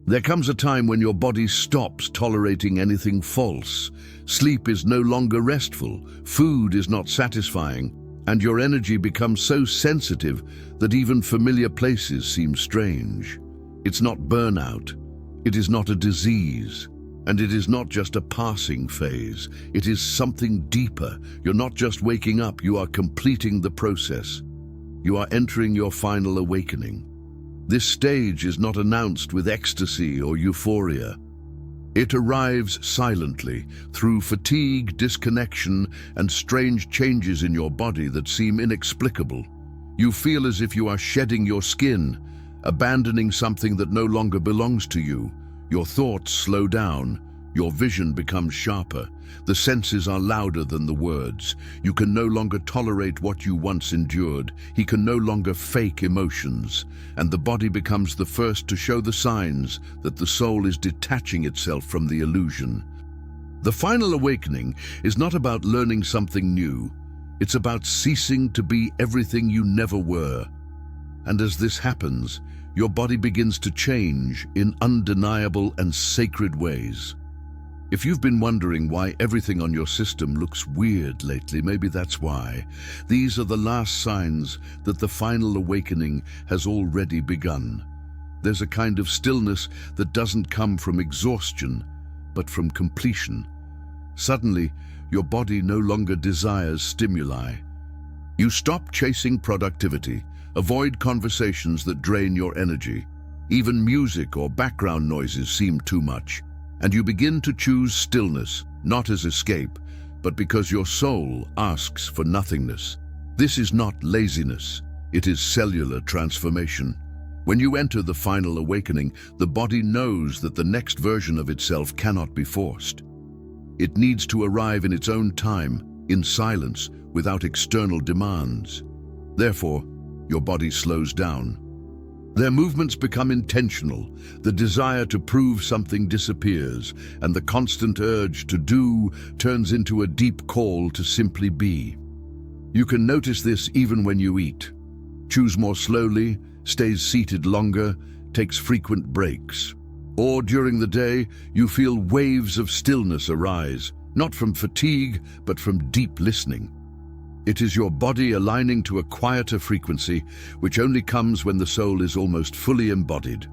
There comes a time when your body stops tolerating anything false. Sleep is no longer restful, food is not satisfying, and your energy becomes so sensitive that even familiar places seem strange. It's not burnout, it is not a disease, and it is not just a passing phase. It is something deeper. You're not just waking up, you are completing the process. You are entering your final awakening. This stage is not announced with ecstasy or euphoria. It arrives silently, through fatigue, disconnection, and strange changes in your body that seem inexplicable. You feel as if you are shedding your skin, abandoning something that no longer belongs to you. Your thoughts slow down, your vision becomes sharper, the senses are louder than the words. You can no longer tolerate what you once endured. He can no longer fake emotions, and the body becomes the first to show the signs that the soul is detaching itself from the illusion. The final awakening is not about learning something new. It's about ceasing to be everything you never were. And as this happens, your body begins to change in undeniable and sacred ways. If you've been wondering why everything on your system looks weird lately, maybe that's why. These are the last signs that the final awakening has already begun. There's a kind of stillness that doesn't come from exhaustion, but from completion. Suddenly, your body no longer desires stimuli. You stop chasing productivity, avoid conversations that drain your energy. Even music or background noises seem too much. And you begin to choose stillness, not as escape, but because your soul asks for nothingness. This is not laziness, it is cellular transformation. When you enter the final awakening, the body knows that the next version of itself cannot be forced. It needs to arrive in its own time, in silence, without external demands. Therefore, your body slows down. Their movements become intentional, the desire to prove something disappears, and the constant urge to do turns into a deep call to simply be. You can notice this even when you eat. Chews more slowly, stays seated longer, takes frequent breaks. Or during the day, you feel waves of stillness arise, not from fatigue, but from deep listening. It is your body aligning to a quieter frequency, which only comes when the soul is almost fully embodied.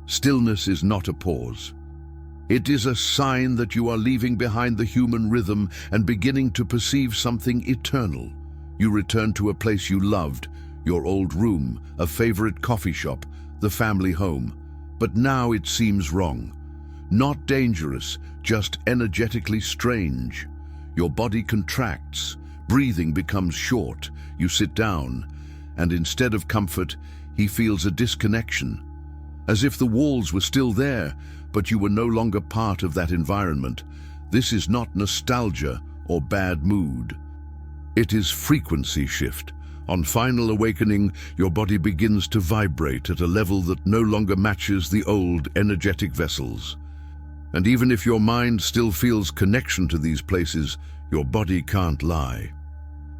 Stillness is not a pause. It is a sign that you are leaving behind the human rhythm and beginning to perceive something eternal. You return to a place you loved, your old room, a favorite coffee shop, the family home. But now it seems wrong. Not dangerous, just energetically strange. Your body contracts. Breathing becomes short. You sit down, and instead of comfort, he feels a disconnection. As if the walls were still there, but you were no longer part of that environment. This is not nostalgia or bad mood. It is frequency shift. On final awakening, your body begins to vibrate at a level that no longer matches the old energetic vessels. And even if your mind still feels connection to these places, your body can't lie.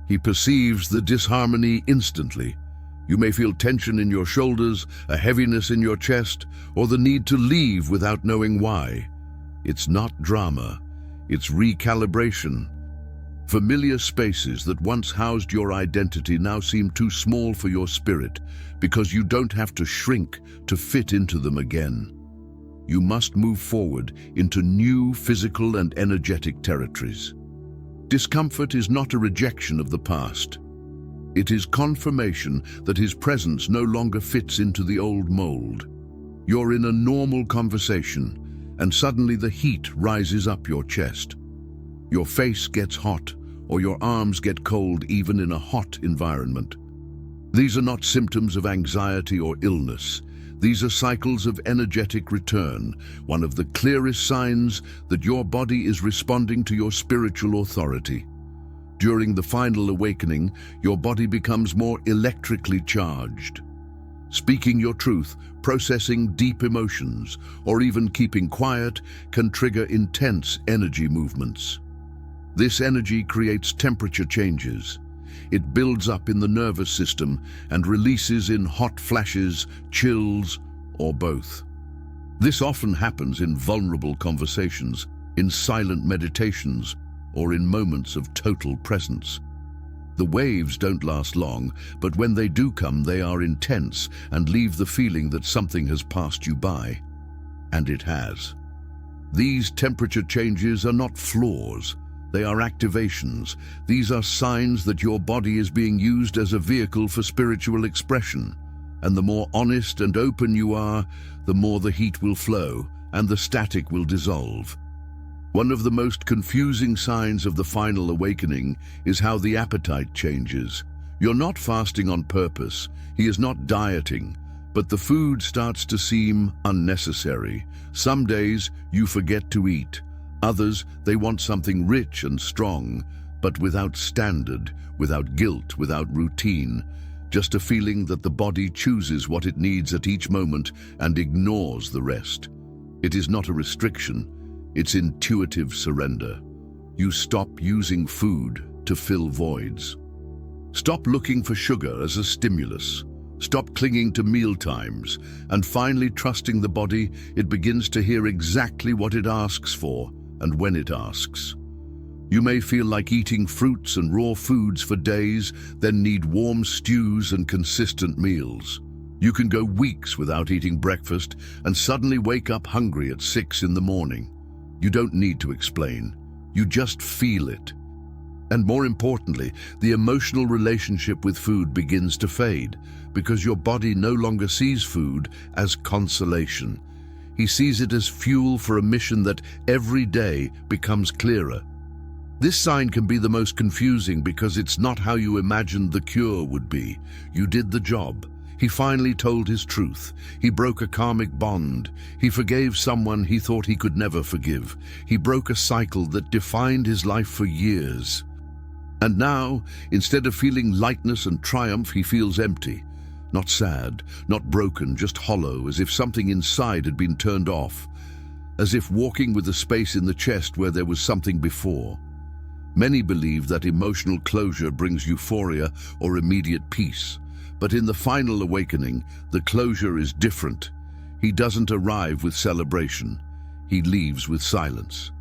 He perceives the disharmony instantly. You may feel tension in your shoulders, a heaviness in your chest, or the need to leave without knowing why. It's not drama, it's recalibration. Familiar spaces that once housed your identity now seem too small for your spirit because you don't have to shrink to fit into them again. You must move forward into new physical and energetic territories. Discomfort is not a rejection of the past. It is confirmation that his presence no longer fits into the old mold. You're in a normal conversation, and suddenly the heat rises up your chest. Your face gets hot, or your arms get cold even in a hot environment. These are not symptoms of anxiety or illness. These are cycles of energetic return, one of the clearest signs that your body is responding to your spiritual authority. During the final awakening, your body becomes more electrically charged. Speaking your truth, processing deep emotions, or even keeping quiet can trigger intense energy movements. This energy creates temperature changes. It builds up in the nervous system and releases in hot flashes, chills, or both. This often happens in vulnerable conversations, in silent meditations, or in moments of total presence. The waves don't last long, but when they do come, they are intense and leave the feeling that something has passed you by. And it has. These temperature changes are not flaws. They are activations. These are signs that your body is being used as a vehicle for spiritual expression. And the more honest and open you are, the more the heat will flow and the static will dissolve. One of the most confusing signs of the final awakening is how the appetite changes. You're not fasting on purpose. He is not dieting, but the food starts to seem unnecessary. Some days you forget to eat. Others, they want something rich and strong, but without standard, without guilt, without routine. Just a feeling that the body chooses what it needs at each moment and ignores the rest. It is not a restriction, it's intuitive surrender. You stop using food to fill voids. Stop looking for sugar as a stimulus. Stop clinging to meal times, and finally trusting the body, it begins to hear exactly what it asks for and when it asks. You may feel like eating fruits and raw foods for days, then need warm stews and consistent meals. You can go weeks without eating breakfast and suddenly wake up hungry at 6 in the morning. You don't need to explain. You just feel it. And more importantly, the emotional relationship with food begins to fade because your body no longer sees food as consolation. He sees it as fuel for a mission that every day becomes clearer. This sign can be the most confusing because it's not how you imagined the cure would be. You did the job. He finally told his truth. He broke a karmic bond. He forgave someone he thought he could never forgive. He broke a cycle that defined his life for years. And now, instead of feeling lightness and triumph, he feels empty. Not sad, not broken, just hollow, as if something inside had been turned off. As if walking with a space in the chest where there was something before. Many believe that emotional closure brings euphoria or immediate peace. But in the final awakening, the closure is different. He doesn't arrive with celebration. He leaves with silence.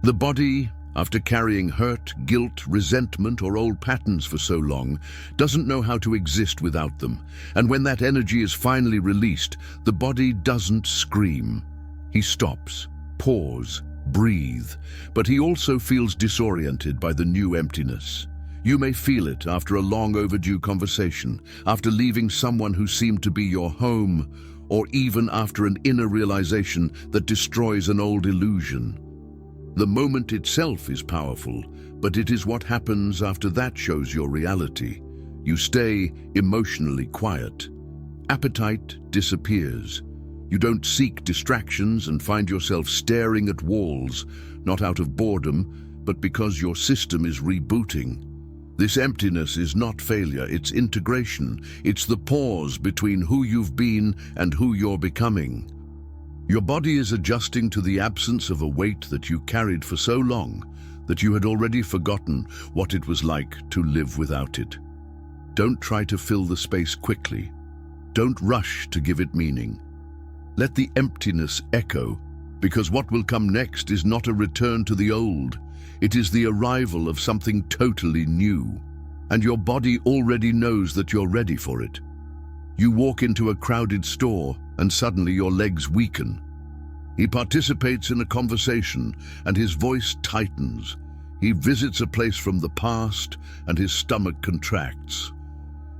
The body, after carrying hurt, guilt, resentment, or old patterns for so long, doesn't know how to exist without them. And when that energy is finally released, the body doesn't scream. He stops, pause, breathe, but he also feels disoriented by the new emptiness. You may feel it after a long overdue conversation, after leaving someone who seemed to be your home, or even after an inner realization that destroys an old illusion. The moment itself is powerful, but it is what happens after that shows your reality. You stay emotionally quiet. Appetite disappears. You don't seek distractions and find yourself staring at walls, not out of boredom, but because your system is rebooting. This emptiness is not failure, it's integration. It's the pause between who you've been and who you're becoming. Your body is adjusting to the absence of a weight that you carried for so long that you had already forgotten what it was like to live without it. Don't try to fill the space quickly. Don't rush to give it meaning. Let the emptiness echo, because what will come next is not a return to the old. It is the arrival of something totally new, and your body already knows that you're ready for it. You walk into a crowded store, and suddenly your legs weaken. He participates in a conversation, and his voice tightens. He visits a place from the past, and his stomach contracts.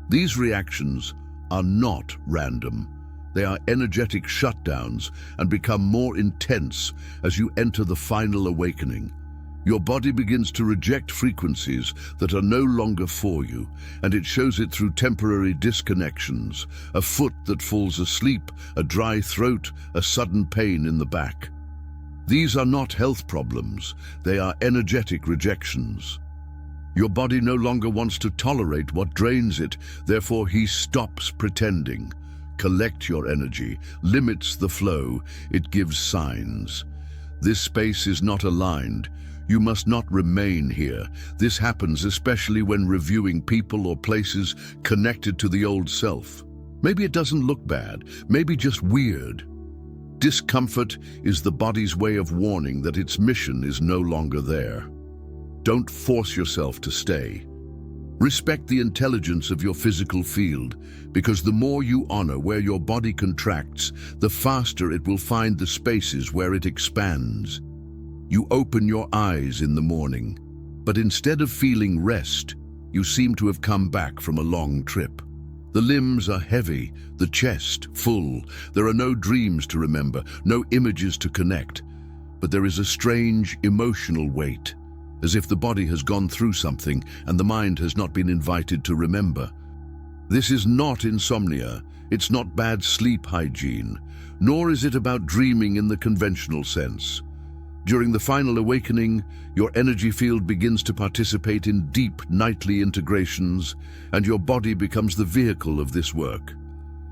These reactions are not random. They are energetic shutdowns and become more intense as you enter the final awakening. Your body begins to reject frequencies that are no longer for you, and it shows it through temporary disconnections, a foot that falls asleep, a dry throat, a sudden pain in the back. These are not health problems, they are energetic rejections. Your body no longer wants to tolerate what drains it, therefore he stops pretending. Collect your energy, limits the flow, it gives signs. This space is not aligned. You must not remain here. This happens especially when reviewing people or places connected to the old self. Maybe it doesn't look bad, maybe just weird. Discomfort is the body's way of warning that its mission is no longer there. Don't force yourself to stay. Respect the intelligence of your physical field, because the more you honor where your body contracts, the faster it will find the spaces where it expands. You open your eyes in the morning, but instead of feeling rest, you seem to have come back from a long trip. The limbs are heavy, the chest full. There are no dreams to remember, no images to connect, but there is a strange emotional weight, as if the body has gone through something and the mind has not been invited to remember. This is not insomnia, it's not bad sleep hygiene, nor is it about dreaming in the conventional sense. During the final awakening, your energy field begins to participate in deep nightly integrations, and your body becomes the vehicle of this work.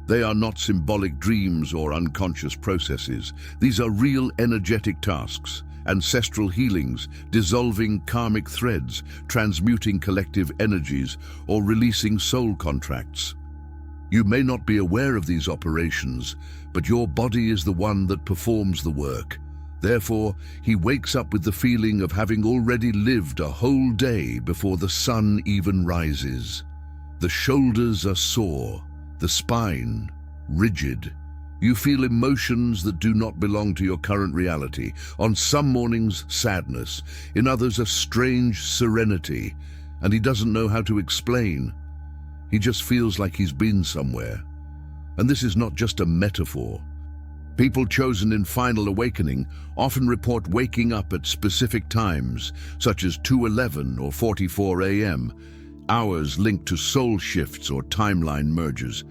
They are not symbolic dreams or unconscious processes. These are real energetic tasks, ancestral healings, dissolving karmic threads, transmuting collective energies, or releasing soul contracts. You may not be aware of these operations, but your body is the one that performs the work. Therefore, he wakes up with the feeling of having already lived a whole day before the sun even rises. The shoulders are sore, the spine rigid. You feel emotions that do not belong to your current reality. On some mornings, sadness. In others, a strange serenity. And he doesn't know how to explain. He just feels like he's been somewhere. And this is not just a metaphor. People chosen in final awakening often report waking up at specific times, such as 2:11 or 44 a.m., hours linked to soul shifts or timeline mergers.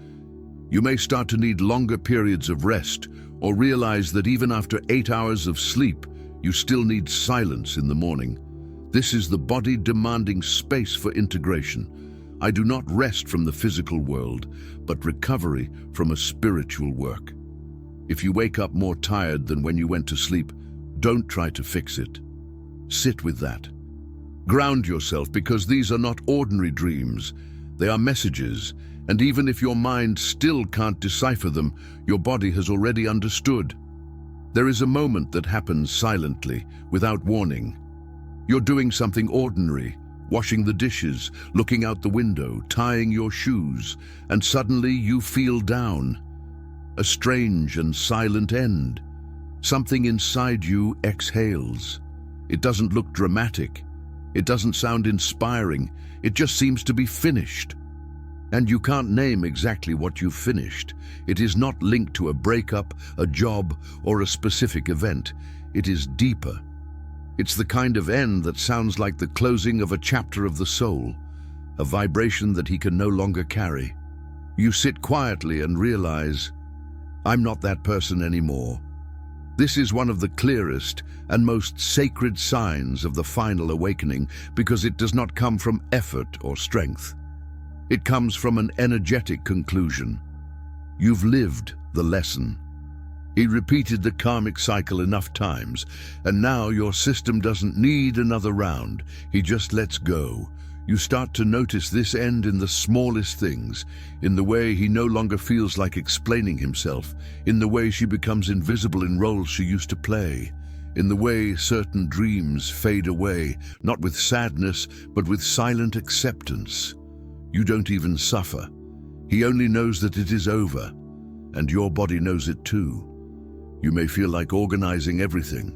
You may start to need longer periods of rest, or realize that even after 8 hours of sleep, you still need silence in the morning. This is the body demanding space for integration. I do not rest from the physical world, but recovery from a spiritual work. If you wake up more tired than when you went to sleep, don't try to fix it. Sit with that. Ground yourself, because these are not ordinary dreams. They are messages, and even if your mind still can't decipher them, your body has already understood. There is a moment that happens silently, without warning. You're doing something ordinary, washing the dishes, looking out the window, tying your shoes, and suddenly you feel down. A strange and silent end. Something inside you exhales. It doesn't look dramatic. It doesn't sound inspiring. It just seems to be finished. And you can't name exactly what you've finished. It is not linked to a breakup, a job, or a specific event. It is deeper. It's the kind of end that sounds like the closing of a chapter of the soul, a vibration that he can no longer carry. You sit quietly and realize, I'm not that person anymore. This is one of the clearest and most sacred signs of the final awakening, because it does not come from effort or strength. It comes from an energetic conclusion. You've lived the lesson. He repeated the karmic cycle enough times, and now your system doesn't need another round. He just lets go. You start to notice this end in the smallest things, in the way he no longer feels like explaining himself, in the way she becomes invisible in roles she used to play, in the way certain dreams fade away, not with sadness, but with silent acceptance. You don't even suffer. He only knows that it is over, and your body knows it too. You may feel like organizing everything.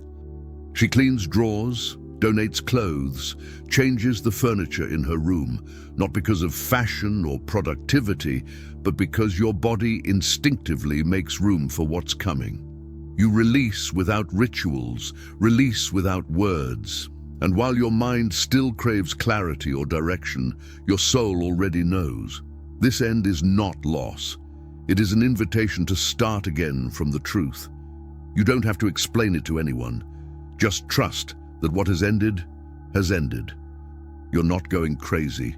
She cleans drawers, donates clothes, changes the furniture in her room, not because of fashion or productivity, but because your body instinctively makes room for what's coming. You release without rituals, release without words. And while your mind still craves clarity or direction, your soul already knows. This end is not loss. It is an invitation to start again from the truth. You don't have to explain it to anyone. Just trust that what has ended has ended. You're not going crazy.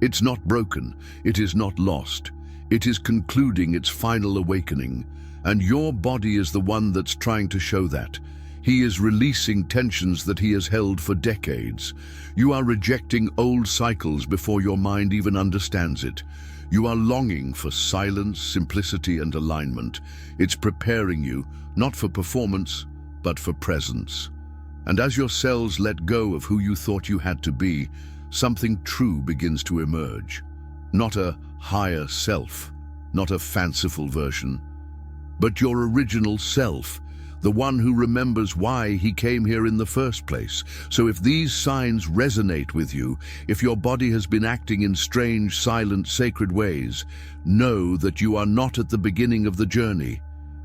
It's not broken. It is not lost. It is concluding its final awakening. And your body is the one that's trying to show that. He is releasing tensions that he has held for decades. You are rejecting old cycles before your mind even understands it. You are longing for silence, simplicity, and alignment. It's preparing you, not for performance, but for presence. And as your cells let go of who you thought you had to be, something true begins to emerge. Not a higher self, not a fanciful version, but your original self, the one who remembers why he came here in the first place. So if these signs resonate with you, if your body has been acting in strange, silent, sacred ways, know that you are not at the beginning of the journey.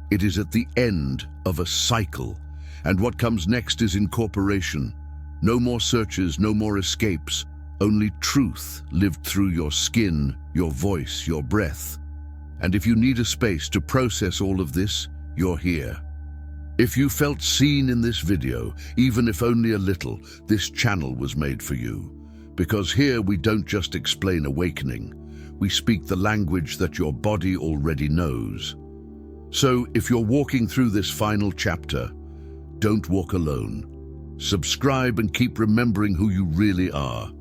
It is at the end of a cycle. And what comes next is incorporation. No more searches, no more escapes. Only truth lived through your skin, your voice, your breath. And if you need a space to process all of this, you're here. If you felt seen in this video, even if only a little, this channel was made for you. Because here we don't just explain awakening, we speak the language that your body already knows. So if you're walking through this final chapter, don't walk alone. Subscribe and keep remembering who you really are.